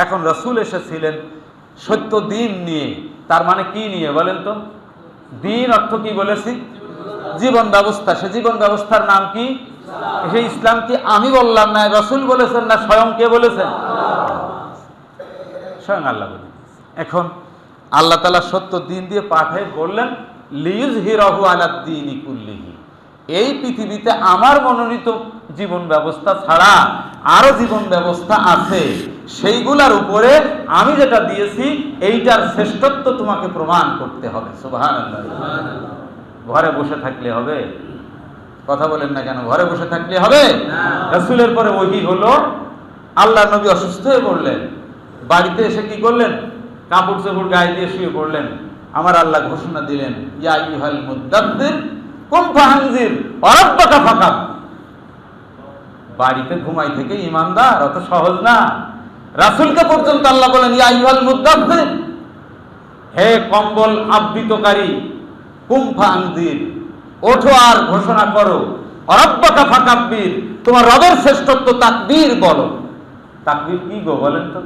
এখন রাসূল এসেছিলেন সত্য দিন নিয়ে। তার মানে কি নিয়ে বলেন তো? দিন অর্থ কি বলেছি? জীবন ব্যবস্থা। সে জীবন ব্যবস্থার নাম কি? সেই ইসলাম কি আমি বললাম না, রাসূল বলেছেন, না স্বয়ং কে বলেছেন? স্বয়ং আল্লাহ বলেন। এখন আল্লাহ তাআলা সত্য দিন দিয়ে পাঠায় বললেন লিইয়ুযহিরাহু আলাদ দীনি কুল্লিহি। এই পৃথিবীতে আমার মনোনীত জীবন ব্যবস্থা ছাড়া আরো জীবন ব্যবস্থা আছে, সেইগুলার উপরে আমি যেটা দিয়েছি এইটার শ্রেষ্ঠত্ব তোমাকে প্রমাণ করতে হবে। সুবহানাল্লাহ। ঘরে বসে থাকলে হবে? কথা বলেন না কেন? ঘরে বসে থাকলে হবে? রাসূলের পরে ওহী হলো, আল্লাহর নবী অসুস্থ হয়ে পড়লেন, বাড়িতে এসে কি করলেন? কাপড় চোপড় গায়ে দিয়ে শুয়ে পড়লেন। আমার আল্লাহ ঘোষণা দিলেন ইয়া আইয়ুহাল মুদ্দাব্বির কুম ফাআনজির ওয়া রাব্বাকা ফাকাব। বাড়িতে ঘুমাই থেকে ইমানদার অত সহজ না। রাসূলকে পর্যন্ত আল্লাহ বলেন ইয়া আইয়ুহাল মুদ্দাব্বির, হে কম্বল আবৃতকারী, কুম ফাআনজির, ওঠো আর ঘোষণা করো, ওয়া রাব্বাকা ফাকাব্বির, তোমার রবের শ্রেষ্ঠত্ব তাকবীর বলো। তাকবীর কি গো বলেন তো?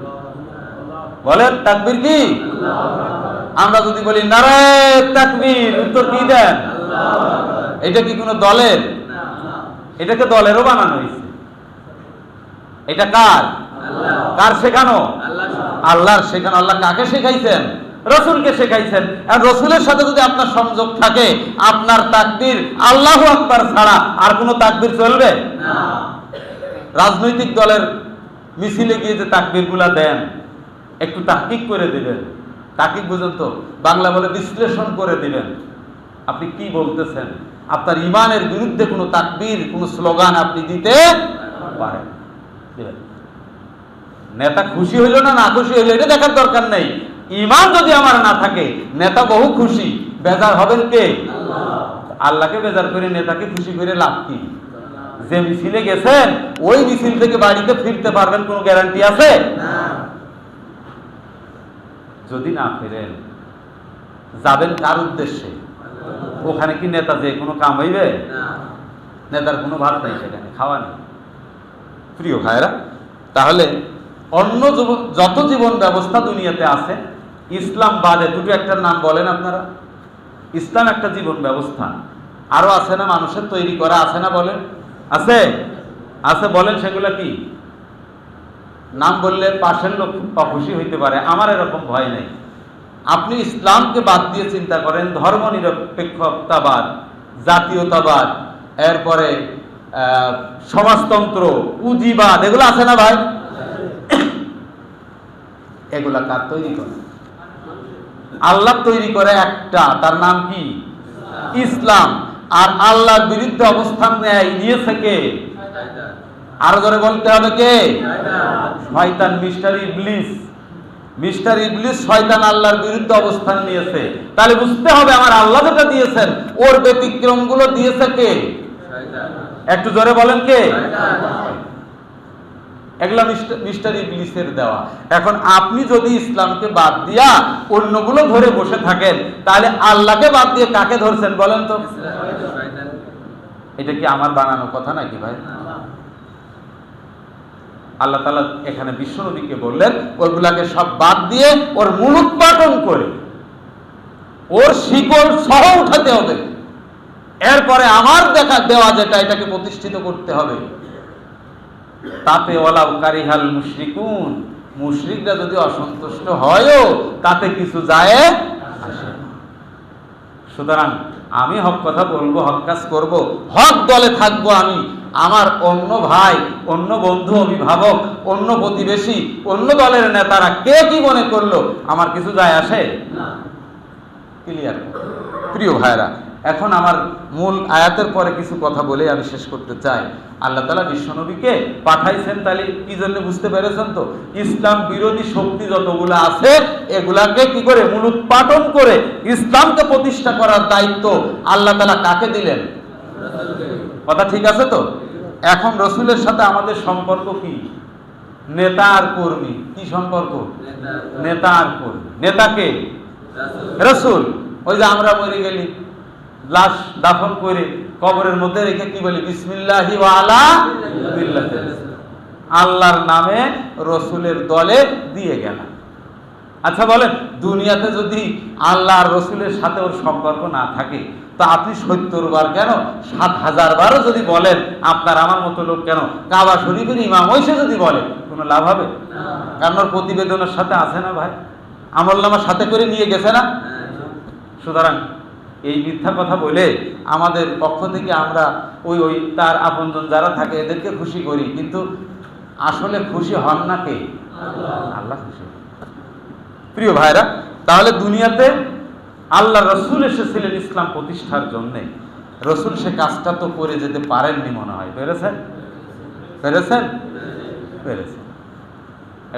বলেন তাকবীর কি? আমরা যদি বলি নারায়ে তাকবীর, উত্তর কি দেন? এটা কি কোনো দলের? এটাকে দলেরও বানানো হয়েছে। এটা কার? কার শেখানো? আল্লাহর শেখানো। আল্লাহ কাকে শেখাইছেন? রাসূলকে শেখাইছেন। আর রাসূলের সাথে যদি আপনার সংযোগ থাকে, আপনার তাকবীর আল্লাহু আকবার ছাড়া আর কোনো তাকবীর চলবে না। রাজনৈতিক দলের মিছিলে গিয়ে যে তাকবীরগুলা দেন, একটু তাহকিক করে দিবেন। তাহকিক বুঝেন তো? বাংলা বলে বিশ্লেষণ করে দিবেন। আপনি কি বলতেছেন? আপনার ইমানের বিরুদ্ধে কোনো তাকবীর, কোনো স্লোগান আপনি দিতে পারেন। নেতা খুশি হইল না না খুশি হইল এটা দেখার দরকার নেই। ইমান যদি আমার না থাকে, নেতা বহু খুশি, বেজার হবেন কে? আল্লাহকে বেজার করে নেতাকে খুশি করে লাভ কি? যে মিছিলে গেছেন ওই মিছিল থেকে বাড়িতে ফিরতে পারবেন কোনো গ্যারান্টি আছে? যদি না ফেরেন, যাবেন কার উদ্দেশ্যে? ওখানে কি নেতা যে কোনো কাম হইবে? নেতার কোনো ভাত নাই, সেখানে খাওয়া নেই। প্রিয় ভাইরা, তাহলে অন্য যত জীবন ব্যবস্থা দুনিয়াতে আছে, ইসলাম বাদে দুটো একটা নাম বলেন আপনারা। ইসলাম একটা জীবন ব্যবস্থা, আরো আছে না মানুষের তৈরি করা? আছে না বলেন? আছে? আছে বলেন সেগুলো কি? নাম বললে পাশের লোক অখুশি হইতে পারে, আমার এরকম ভয় নেই। আপনি ইসলামকে বাদ দিয়ে চিন্তা করেন ধর্ম নিরপেক্ষতাবাদ, জাতীয়তাবাদ, এরপরে সমাজতন্ত্র, পুঁজিবাদ, এগুলো আছে না ভাই? এগুলা কার তৈরি করে? আল্লাহ তৈরি করে একটা, তার নাম কি? ইসলাম। আর আল্লাহর বিরুদ্ধে অবস্থান নিয়েছে কে? আরো জোরে বলতে হবে কে? শয়তান, মিস্টার ইবলিস। মিস্টার ইবলিস শয়তান আল্লাহর বিরুদ্ধে অবস্থান নিয়েছে। তাহলে বুঝতে হবে আমার আল্লাহ যেটা দিয়েছেন ওর ব্যতিক্রম গুলো দিয়েছে কে? একটু জোরে বলেন কে? এগুলা মিস্টার ইবলিসের দেওয়া। এখন আপনি যদি ইসলামকে বাদ দিয়া অন্যগুলো ধরে বসে থাকেন, তাহলে আল্লাহকে বাদ দিয়ে কাকে ধরছেন বলেন তো? এটা কি আমার বানানো কথা নাকি ভাই? আল্লাহ তাআলা এখানে বিশ্বনবীকে বললেন ওগুলাকে সব বাদ দিয়ে ওর মূলোৎপাটন করে ওর শিকড় সহ উঠাতে হবে। এরপরে আমার দেখা দেওয়া যেটা, এটাকে প্রতিষ্ঠিত করতে হবে। তাতে ওয়ালাউ কারিহাল মুশরিকুন, মুশরিকরা যদি অসন্তুষ্ট হয়ও তাতে কিছু যায় আসে না। সুতরাং আমি হক কথা বলবো, হক কাজ করব, হক দলে থাকবো আমি। আমার অন্য ভাই, অন্য বন্ধু, অভিভাবক, অন্য প্রতিবেশী, অন্য দলের নেতারা কে কি মনে করলো আমার কিছু যায় আসে না। ক্লিয়ার? প্রিয় ভাইরা, এখন আমার মূল আয়াতের পরে কিছু কথা বলে আমি শেষ করতে চাই। আল্লাহ তাআলা বিশ্বনবীকে পাঠাইছেন তাহলে কি জন্য বুঝতে পেরেছেন তো? ইসলাম বিরোধী শক্তি যতগুলো আছে এগুলাকে কি করে মূলোৎপাটন করে ইসলামকে প্রতিষ্ঠা করার দায়িত্ব আল্লাহ তাআলা কাকে দিলেন? কথা ঠিক আছে তো? এখন রাসূলের সাথে আমাদের সম্পর্ক কি? নেতা আর কর্মী। কি সম্পর্ক? নেতা আর কর্মী। নেতাকে রাসূল। ওই যে আমরা মরে গেলি, লাশ দাফন করে কবরের মধ্যে রেখে কি বলি? বিসমিল্লাহি ওয়া আলা বিল্লাহ। আল্লাহর নামে রসুলের দলে দিয়ে গেলাম। আচ্ছা বলেন, দুনিয়াতে যদি আল্লাহ আর রসুলের সাথে ওর সম্পর্ক না থাকে, তো আপনি 70 বার কেন 7000 বারও যদি বলেন আপনার আমার মতো লোক কেন কাবা শরীফের ইমাম হইসে যদি বলে, কোনো লাভ হবে? কারণ ওর প্রতিবেদনের সাথে আছে না ভাই, আমলনামার সাথে করে নিয়ে গেছে না। সুতরাং এই মিথ্যা কথা বলে আমাদের পক্ষ থেকে আমরা ওই ওই তার আপনজন যারা থাকে এদেরকে খুশি করি, কিন্তু আসলে খুশি হন না কে? আল্লাহ খুশি। প্রিয় ভাইরা, তাহলে দুনিয়াতে আল্লাহ রসুল এসেছিলেন ইসলাম প্রতিষ্ঠার জন্যে। রসুল সে কাজটা তো করে যেতে পারেননি মনে হয়, পেরেছেন? পেরেছেন? পেরেছেন।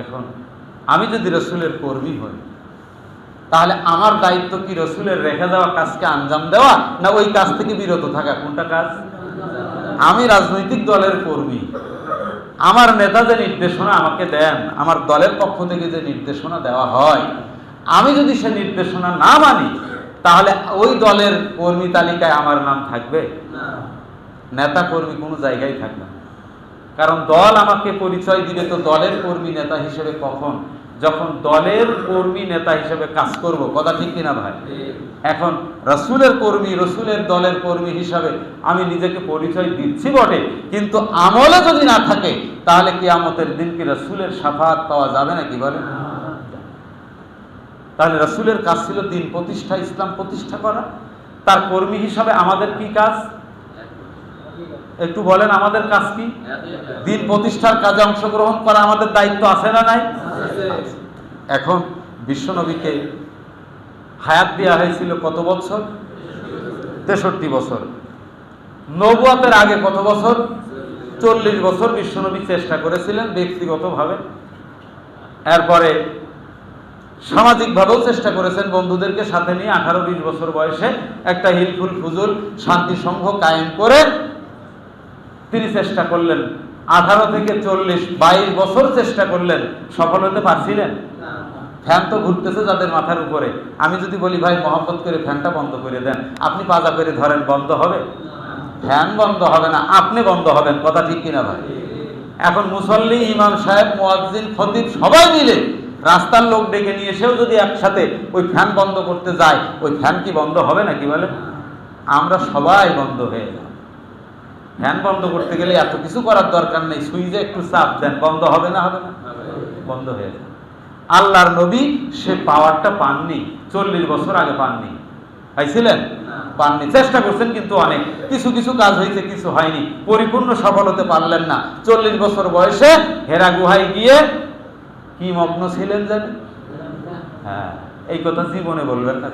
এখন আমি যদি রসুলের কর্মী হই, তাহলে আমার দায়িত্ব কি রসুলের রেখে যাওয়া কাজকে আঞ্জাম দেওয়া, না ওই কাজ থেকে বিরত থাকা? কোনটা কাজ? আমি রাজনৈতিক দলের কর্মী, আমার নেতা যে নির্দেশনা আমাকে দেন, আমার দলের পক্ষ থেকে যে নির্দেশনা দেওয়া হয়, আমি যদি সে নির্দেশনা না মানি, তাহলে ওই দলের কর্মী তালিকায় আমার নাম থাকবে? নেতা কর্মী কোনো জায়গায় থাকবে না। কারণ দল আমাকে পরিচয় দিবে তো দলের কর্মী নেতা হিসেবে কখন? যখন দলের কর্মী নেতা হিসেবে কাজ করব। কথা ঠিক কিনা ভাই? এখন রসুলের কর্মী, রসুলের দলের কর্মী হিসাবে আমি নিজেকে পরিচয় দিচ্ছি বটে, কিন্তু আমলে যদি না থাকে, তাহলে কিয়ামতের দিন কি রসুলের শাফাআত পাওয়া যাবে নাকি বলেন? তাহলে রসুলের কাজ ছিল দিন প্রতিষ্ঠা, ইসলাম প্রতিষ্ঠা করা। তার কর্মী হিসাবে আমাদের কি কাজ? একটু বলেন, আমাদের কাজ কি? দিন প্রতিষ্ঠার কাজে অংশগ্রহণ করা আমাদের দায়িত্ব আছে না নাই? এখন বিশ্বনবীকে হায়াত দেওয়া হয়েছিল কত বছর? 63 বছর। নবুয়তের আগে কত বছর? 40 বছর বিশ্বনবী চেষ্টা করেছিলেন ব্যক্তিগতভাবে। এরপরে সামাজিকভাবেও চেষ্টা করেছেন, বন্ধুদেরকে সাথে নিয়ে 18-20 বছর বয়সে একটা হিলফুল ফুজুল শান্তি সংঘ কায়েম করে তিনি চেষ্টা করলেন। 18 থেকে 40, 22 বছর চেষ্টা করলেন, সফল হতে পারছিলেন? ফ্যান তো ঘুরতেছে যাদের মাথার উপরে। আমি যদি বলি ভাই মহব্বত করে ফ্যানটা বন্ধ করে দেন, আপনি পাজা করে ধরেন, বন্ধ হবে? ফ্যান বন্ধ হবে না, আপনি বন্ধ হবেন। কথা ঠিক কিনা ভাই? এখন মুসল্লি, ইমাম সাহেব, মুয়াজ্জিন, খতিব সবাই মিলে রাস্তার লোক ডেকে নিয়ে এসেও যদি একসাথে ওই ফ্যান বন্ধ করতে যায়, ওই ফ্যান কি বন্ধ হবে নাকি বলে? আমরা সবাই বন্ধ হয়ে যাব। ফ্যান বন্ধ করতে গেলে এত কিছু করার দরকার নেই, সুইচে একটু চাপ দেন, বন্ধ হবে না? হবে না? বন্ধ হয়ে যাবে। আল্লাহর নবী সে পাওয়ারটা পাননি, 40 বছর আগে পাননি। পাইছিলেন? পাননি। চেষ্টা করছেন, কিন্তু অনেক কিছু কিছু কাজ হয়েছে, কিছু হয়নি, পরিপূর্ণ সফল হতে পারলেন না। 40 বছর বয়সে হেরা গুহায় গিয়ে কি মগ্ন ছিলেন জানেন? হ্যাঁ, এই কথা জীবনে বলবেন না।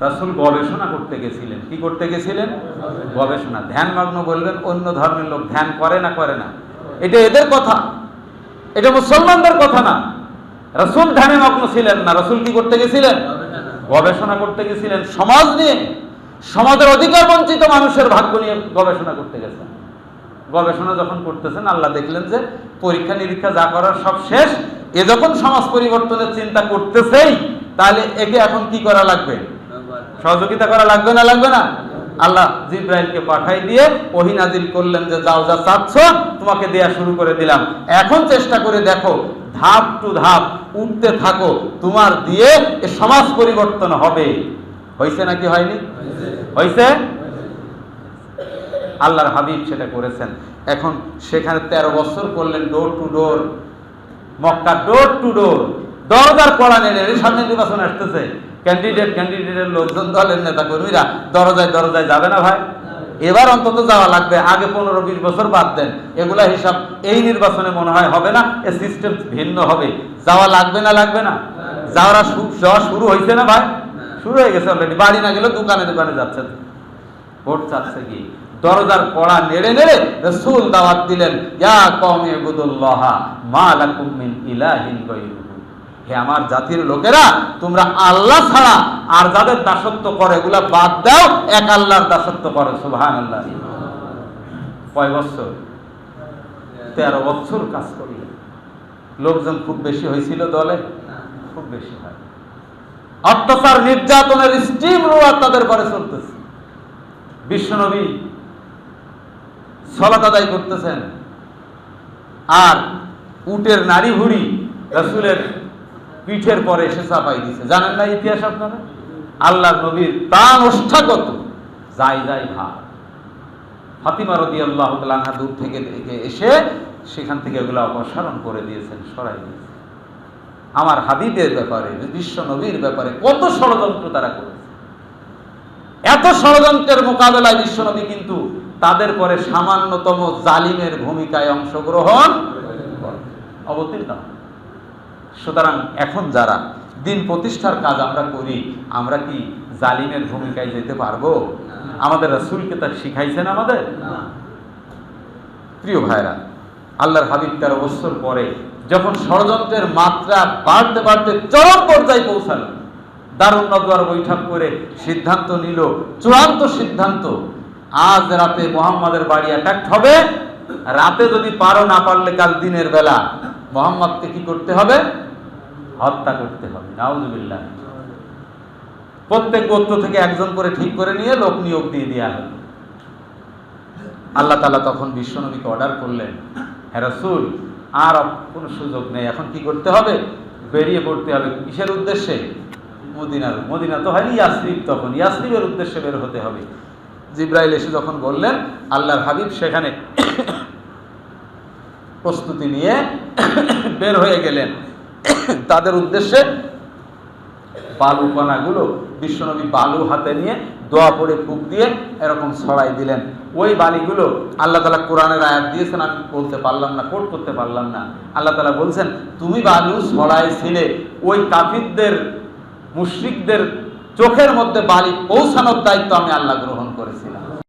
রাসূল গবেষণা করতে গেছিলেন। কি করতে গেছিলেন? গবেষণা। ধ্যান মগ্ন বলবেন, অন্য ধর্মের লোক ধ্যান করে না করে না, এটা এদের কথা, এটা মুসলমানদের কথা না। রাসূল ধ্যানে মগ্ন ছিলেন না। রাসূল কি করতে গেছিলেন? গবেষণা করতে গেছিলেন। সমাজ নিয়ে, সমাজের অধিকার বঞ্চিত মানুষের ভাগ্য নিয়ে গবেষণা করতে গেছেন। গবেষণা যখন করতেছেন, আল্লাহ দেখলেন যে পরীক্ষা নিরীক্ষা যা করার সব শেষ। এ যখন সমাজ পরিবর্তনের চিন্তা করতেছেই, তাহলে একে এখন কি করা লাগবে? সহযোগিতা করা লাগবে না? লাগবে না? আল্লাহ জিবরাইলকে পাঠাই দিয়ে ওহী নাজিল করলেন যে যাও, যা চাচ্ছ তোমাকে দেয়া শুরু করে দিলাম, এখন চেষ্টা করে দেখো, ধাপ টু ধাপ উঠতে থাকো, তোমার দিয়ে এ সমাজ পরিবর্তন হবে। হয়েছে নাকি হয়নি? হয়েছে। আল্লাহর হাবিব সেটা করেছেন। এখন সেখানে 13 বছর করলেন, door to door, Mecca door to door, দরজার কড়া নেড়ে। সামনে নির্বাচন আসতেছে, ক্যান্ডিডেটের লোকজন, দলের নেতা কর্মীরা দরজায় দরজায় যাবে না ভাই? এবার অন্তত যাওয়া লাগবে। আগে 15-20 বছর বাদ দেন, এগুলা হিসাব এই নির্বাচনে মনে হয় হবে না, এ সিস্টেম ভিন্ন হবে। যাওয়া লাগবে না? লাগবে না? যাওয়া শুরু হয়েছে না ভাই? শুরু হয়ে গেছে অলরেডি। বাড়ি না গেলে দোকানে দোকানে যাচ্ছে, ভোট চাচ্ছে কি। দরজার কড়া নেড়ে নেড়ে রাসূল দাওয়াত দিলেন, ইয়া কওমি ইবুদুল্লাহ মা লাকুম মিন ইলাহিন গায়রুহু। হে আমার জাতির লোকেরা, তোমরা আল্লাহ ছাড়া আর যাদের দাসত্ব করে এগুলা বাদ দাও, এক আল্লাহর দাসত্ব করো। সুবহানাল্লাহ। কয় বছর? 13 বছর কাজ করলেন। লোকজন খুব বেশি হয়েছিল দলে? খুব বেশি হয়। অত্যাচার নির্যাতনের স্টিম রোলার তাদের পরে চলতেছে। বিশ্বনবী সালাত আদায় করতেছেন, আর উটের নাড়ি ভুড়ি রাসূলের পিঠের পরে এসে চাপাই দিছে। জানেন না ইতিহাস আপনারা? আল্লাহর নবীর প্রাণ ওষ্ঠাগত যাই ভাব ফাতিমা রাদিয়াল্লাহু তাআলা আনহা দূর থেকে দেখে এসে সেখান থেকে এগুলো অপসারণ করে দিয়েছেন, সরাই দিয়েছেন। আমার হাবিবের ব্যাপারে, বিশ্ব নবীর ব্যাপারে কত ষড়যন্ত্র তারা করেছে। এত ষড়যন্ত্রের মোকাবেলায় বিশ্ব নবী কিন্তু তাদের পরে সামান্যতম জালিমের ভূমিকায় অংশগ্রহণ অবতীর্ণ। সুতরাং এখন যারা দিন প্রতিষ্ঠার কাজ আমরা করি, আমরা কি জালিমের ভূমিকায় যেতে পারবো? আমাদের রাসূলকে তা শিখাইছেন আমাদের? প্রিয় ভাইরা, আল্লাহর হাবিব 13 বছর পরে যখন ষড়যন্ত্রের মাত্রা বাড়তে বাড়তে চরম পর্যায়ে পৌঁছালো, দারুন নদওয়ার বৈঠক করে সিদ্ধান্ত নিল, চূড়ান্ত সিদ্ধান্ত, আজ রাতে মুহাম্মাদের বাড়ি অ্যাটাক হবে। রাতে যদি পারো, না পারলে কাল দিনের বেলা মুহাম্মদকে কি করতে হবে? হত্যা করতে হবে। নাউযুবিল্লাহ। প্রত্যেক গোত্র থেকে একজন করে ঠিক করে নিয়ে লোক নিয়োগ দিয়ে দেওয়া হলো। আল্লাহ তাআলা তখন বিশ্বনবীকে অর্ডার করলেন, হে রাসূল, আর কোনো সুযোগ নেই, এখন কি করতে হবে? বেরিয়ে পড়তে হবে। কিসের উদ্দেশ্যে? মদিনা তো হয়নি, ইয়াসরিব। তখন ইয়াসরিবের উদ্দেশ্যে বের হতে হবে। জিবরাইল এসে যখন বললেন, আল্লাহর হাবিব সেখানে প্রস্তুতি নিয়ে বের হয়ে গেলেন তাদের উদ্দেশ্যে। বালু কণাগুলো বিশ্বনবী বালু হাতে নিয়ে দোয়া পড়ে ফুঁক দিয়ে এরকম ছড়াই দিলেন। ওই বালিগুলো আল্লাহ তাআলা কোরআনের আয়াত দিয়েছেন, আমি বলতে পারলাম না, কোট করতে পারলাম না। আল্লাহ তাআলা বলছেন, তুমি বালু ছড়াইছিলে, ওই কাফিরদের, মুশরিকদের চোখের মধ্যে বালি পৌঁছানোর দায়িত্ব আমি আল্লাহ গ্রহণ করেছিলাম।